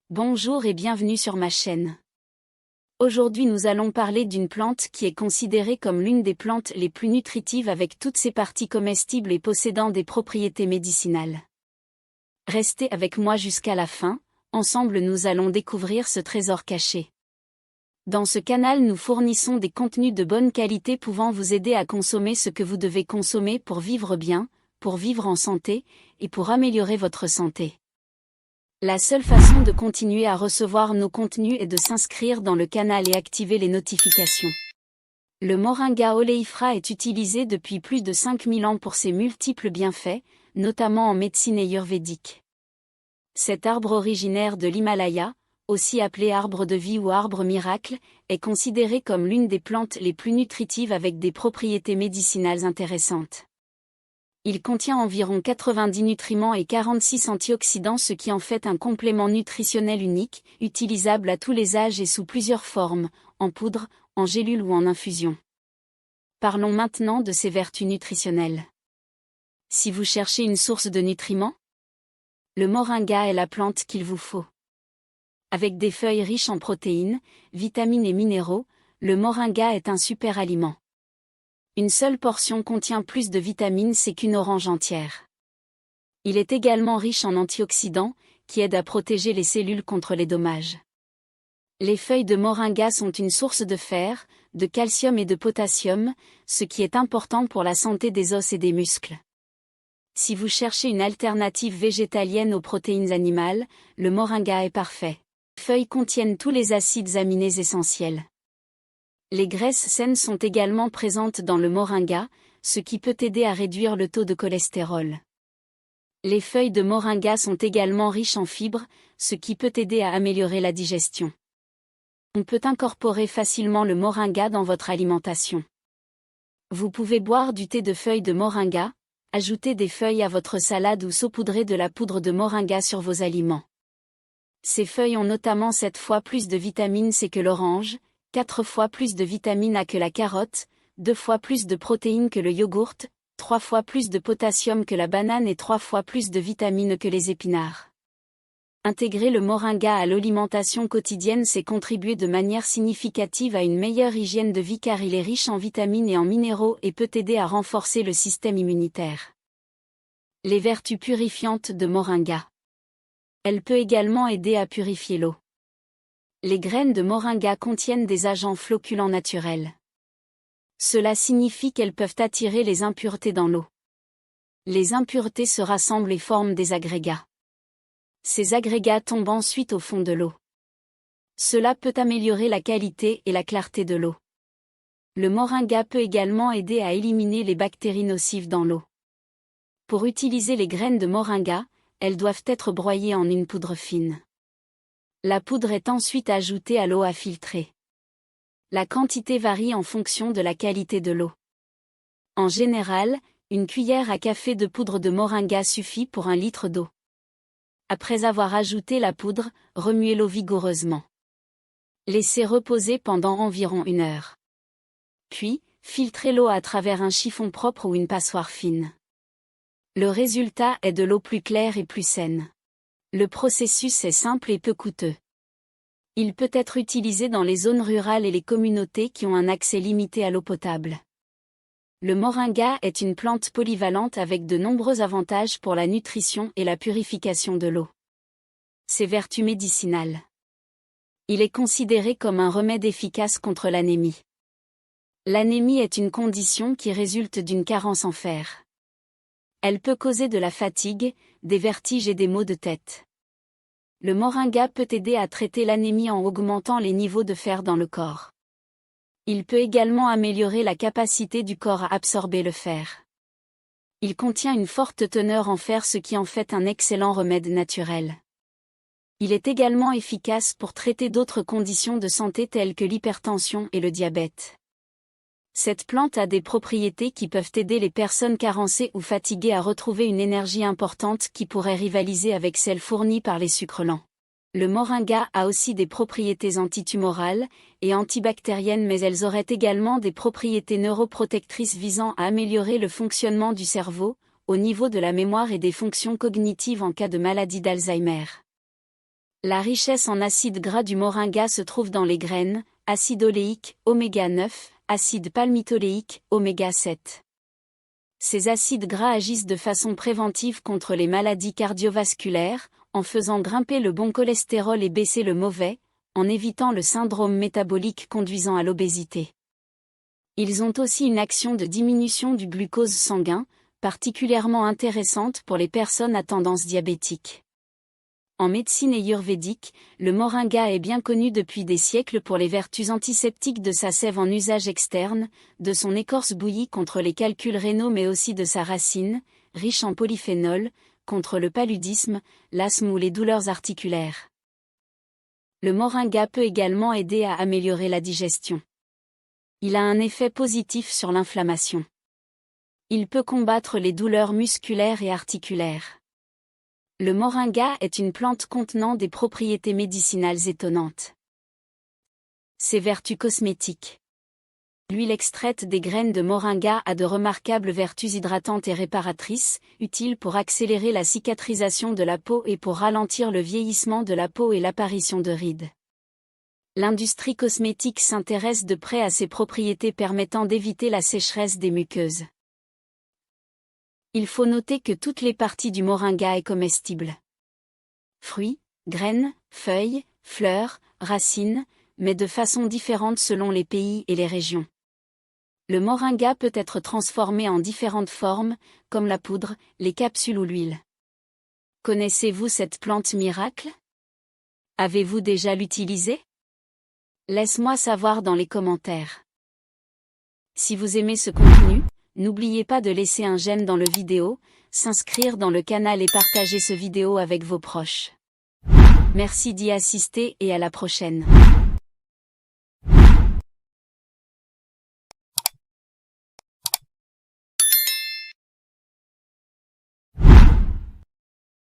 Bonjour et bienvenue sur ma chaîne. Aujourd'hui nous allons parler d'une plante qui est considérée comme l'une des plantes les plus nutritives avec toutes ses parties comestibles et possédant des propriétés médicinales. Restez avec moi jusqu'à la fin, ensemble nous allons découvrir ce trésor caché. Dans ce canal nous fournissons des contenus de bonne qualité pouvant vous aider à consommer ce que vous devez consommer pour vivre bien, pour vivre en santé, et pour améliorer votre santé. La seule façon de continuer à recevoir nos contenus est de s'inscrire dans le canal et activer les notifications. Le Moringa oleifera est utilisé depuis plus de 5000 ans pour ses multiples bienfaits, notamment en médecine ayurvédique. Cet arbre originaire de l'Himalaya, aussi appelé arbre de vie ou arbre miracle, est considéré comme l'une des plantes les plus nutritives avec des propriétés médicinales intéressantes. Il contient environ 90 nutriments et 46 antioxydants, ce qui en fait un complément nutritionnel unique, utilisable à tous les âges et sous plusieurs formes, en poudre, en gélule ou en infusion. Parlons maintenant de ses vertus nutritionnelles. Si vous cherchez une source de nutriments, le moringa est la plante qu'il vous faut. Avec des feuilles riches en protéines, vitamines et minéraux, le moringa est un super aliment. Une seule portion contient plus de vitamines C qu'une orange entière. Il est également riche en antioxydants, qui aident à protéger les cellules contre les dommages. Les feuilles de moringa sont une source de fer, de calcium et de potassium, ce qui est important pour la santé des os et des muscles. Si vous cherchez une alternative végétalienne aux protéines animales, le moringa est parfait. Les feuilles contiennent tous les acides aminés essentiels. Les graisses saines sont également présentes dans le moringa, ce qui peut aider à réduire le taux de cholestérol. Les feuilles de moringa sont également riches en fibres, ce qui peut aider à améliorer la digestion. On peut incorporer facilement le moringa dans votre alimentation. Vous pouvez boire du thé de feuilles de moringa, ajouter des feuilles à votre salade ou saupoudrer de la poudre de moringa sur vos aliments. Ces feuilles ont notamment 7 fois plus de vitamine C que l'orange, 4 fois plus de vitamine A que la carotte, 2 fois plus de protéines que le yogourt, 3 fois plus de potassium que la banane et 3 fois plus de vitamines que les épinards. Intégrer le moringa à l'alimentation quotidienne, c'est contribuer de manière significative à une meilleure hygiène de vie car il est riche en vitamines et en minéraux et peut aider à renforcer le système immunitaire. Les vertus purifiantes de moringa. Elle peut également aider à purifier l'eau. Les graines de moringa contiennent des agents flocculants naturels. Cela signifie qu'elles peuvent attirer les impuretés dans l'eau. Les impuretés se rassemblent et forment des agrégats. Ces agrégats tombent ensuite au fond de l'eau. Cela peut améliorer la qualité et la clarté de l'eau. Le moringa peut également aider à éliminer les bactéries nocives dans l'eau. Pour utiliser les graines de moringa, elles doivent être broyées en une poudre fine. La poudre est ensuite ajoutée à l'eau à filtrer. La quantité varie en fonction de la qualité de l'eau. En général, une cuillère à café de poudre de moringa suffit pour 1 litre d'eau. Après avoir ajouté la poudre, remuez l'eau vigoureusement. Laissez reposer pendant environ 1 heure. Puis, filtrez l'eau à travers un chiffon propre ou une passoire fine. Le résultat est de l'eau plus claire et plus saine. Le processus est simple et peu coûteux. Il peut être utilisé dans les zones rurales et les communautés qui ont un accès limité à l'eau potable. Le moringa est une plante polyvalente avec de nombreux avantages pour la nutrition et la purification de l'eau. Ses vertus médicinales. Il est considéré comme un remède efficace contre l'anémie. L'anémie est une condition qui résulte d'une carence en fer. Elle peut causer de la fatigue, des vertiges et des maux de tête. Le moringa peut aider à traiter l'anémie en augmentant les niveaux de fer dans le corps. Il peut également améliorer la capacité du corps à absorber le fer. Il contient une forte teneur en fer, ce qui en fait un excellent remède naturel. Il est également efficace pour traiter d'autres conditions de santé telles que l'hypertension et le diabète. Cette plante a des propriétés qui peuvent aider les personnes carencées ou fatiguées à retrouver une énergie importante qui pourrait rivaliser avec celle fournie par les sucres lents. Le moringa a aussi des propriétés antitumorales et antibactériennes, mais elles auraient également des propriétés neuroprotectrices visant à améliorer le fonctionnement du cerveau, au niveau de la mémoire et des fonctions cognitives en cas de maladie d'Alzheimer. La richesse en acides gras du moringa se trouve dans les graines, acide oléique, oméga 9, acide palmitoléique, oméga 7. Ces acides gras agissent de façon préventive contre les maladies cardiovasculaires, en faisant grimper le bon cholestérol et baisser le mauvais, en évitant le syndrome métabolique conduisant à l'obésité. Ils ont aussi une action de diminution du glucose sanguin, particulièrement intéressante pour les personnes à tendance diabétique. En médecine ayurvédique, le moringa est bien connu depuis des siècles pour les vertus antiseptiques de sa sève en usage externe, de son écorce bouillie contre les calculs rénaux mais aussi de sa racine, riche en polyphénol, contre le paludisme, l'asthme ou les douleurs articulaires. Le moringa peut également aider à améliorer la digestion. Il a un effet positif sur l'inflammation. Il peut combattre les douleurs musculaires et articulaires. Le moringa est une plante contenant des propriétés médicinales étonnantes. Ses vertus cosmétiques. L'huile extraite des graines de moringa a de remarquables vertus hydratantes et réparatrices, utiles pour accélérer la cicatrisation de la peau et pour ralentir le vieillissement de la peau et l'apparition de rides. L'industrie cosmétique s'intéresse de près à ses propriétés permettant d'éviter la sécheresse des muqueuses. Il faut noter que toutes les parties du moringa est comestible. Fruits, graines, feuilles, fleurs, racines, mais de façon différente selon les pays et les régions. Le moringa peut être transformé en différentes formes, comme la poudre, les capsules ou l'huile. Connaissez-vous cette plante miracle? Avez-vous déjà l'utilisée? Laisse-moi savoir dans les commentaires. Si vous aimez ce contenu, n'oubliez pas de laisser un j'aime dans le vidéo, s'inscrire dans le canal et partager ce vidéo avec vos proches. Merci d'y assister et à la prochaine.